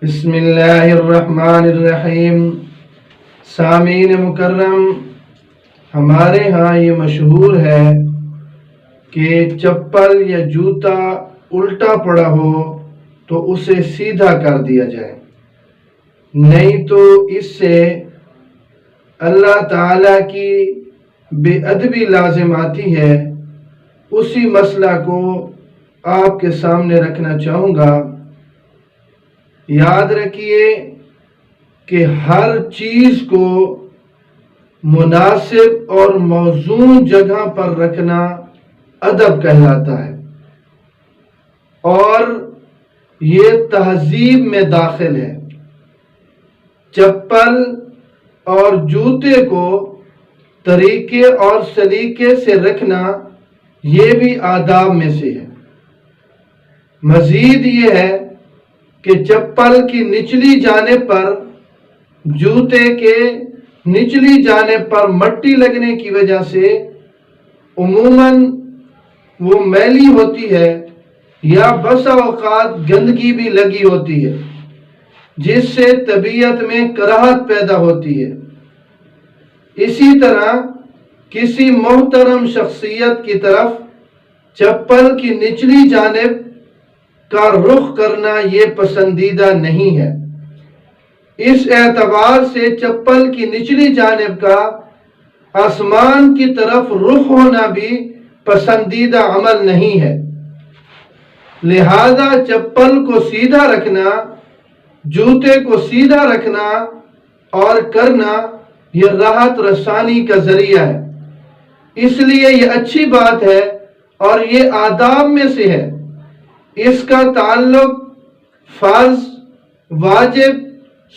بسم اللہ الرحمن الرحیم۔ سامعین مکرم، ہمارے ہاں یہ مشہور ہے کہ چپل یا جوتا الٹا پڑا ہو تو اسے سیدھا کر دیا جائے، نہیں تو اس سے اللہ تعالیٰ کی بے ادبی لازم آتی ہے۔ اسی مسئلہ کو آپ کے سامنے رکھنا چاہوں گا۔ یاد رکھیے کہ ہر چیز کو مناسب اور موزون جگہ پر رکھنا ادب کہلاتا ہے، اور یہ تہذیب میں داخل ہے۔ چپل اور جوتے کو طریقے اور سلیقے سے رکھنا یہ بھی آداب میں سے ہے۔ مزید یہ ہے کہ چپل کی نچلی جانب پر، جوتے کے نچلی جانب پر مٹی لگنے کی وجہ سے عموماً وہ میلی ہوتی ہے یا بسا اوقات گندگی بھی لگی ہوتی ہے، جس سے طبیعت میں کراہت پیدا ہوتی ہے۔ اسی طرح کسی محترم شخصیت کی طرف چپل کی نچلی جانب کا رخ کرنا یہ پسندیدہ نہیں ہے۔ اس اعتبار سے چپل کی نچلی جانب کا آسمان کی طرف رخ ہونا بھی پسندیدہ عمل نہیں ہے۔ لہذا چپل کو سیدھا رکھنا، جوتے کو سیدھا رکھنا اور کرنا یہ راحت رسانی کا ذریعہ ہے۔ اس لیے یہ اچھی بات ہے اور یہ آداب میں سے ہے۔ اس کا تعلق فرض، واجب،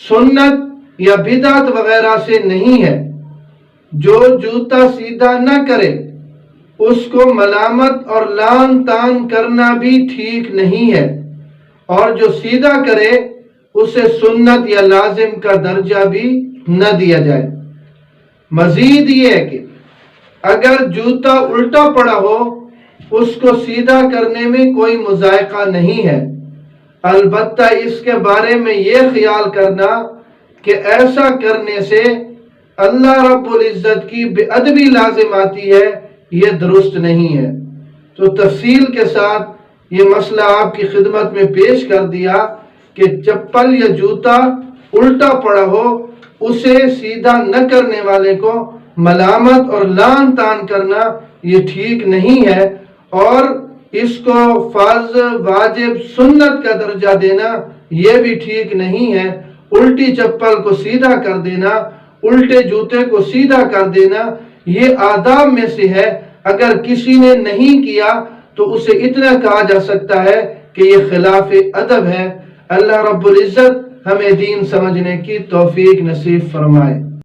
سنت یا بدعت وغیرہ سے نہیں ہے۔ جو جوتا سیدھا نہ کرے اس کو ملامت اور لعن طعن کرنا بھی ٹھیک نہیں ہے، اور جو سیدھا کرے اسے سنت یا لازم کا درجہ بھی نہ دیا جائے۔ مزید یہ ہے کہ اگر جوتا الٹا پڑا ہو اس کو سیدھا کرنے میں کوئی مذائقہ نہیں ہے، البتہ اس کے بارے میں یہ خیال کرنا کہ ایسا کرنے سے اللہ رب العزت کی بے ادبی لازم آتی ہے، یہ درست نہیں ہے۔ تو تفصیل کے ساتھ یہ مسئلہ آپ کی خدمت میں پیش کر دیا کہ چپل یا جوتا الٹا پڑا ہو اسے سیدھا نہ کرنے والے کو ملامت اور لعن طعن کرنا یہ ٹھیک نہیں ہے، اور اس کو فرض، واجب، سنت کا درجہ دینا یہ بھی ٹھیک نہیں ہے۔ الٹی چپل کو سیدھا کر دینا، الٹے جوتے کو سیدھا کر دینا یہ آداب میں سے ہے۔ اگر کسی نے نہیں کیا تو اسے اتنا کہا جا سکتا ہے کہ یہ خلاف ادب ہے۔ اللہ رب العزت ہمیں دین سمجھنے کی توفیق نصیب فرمائے۔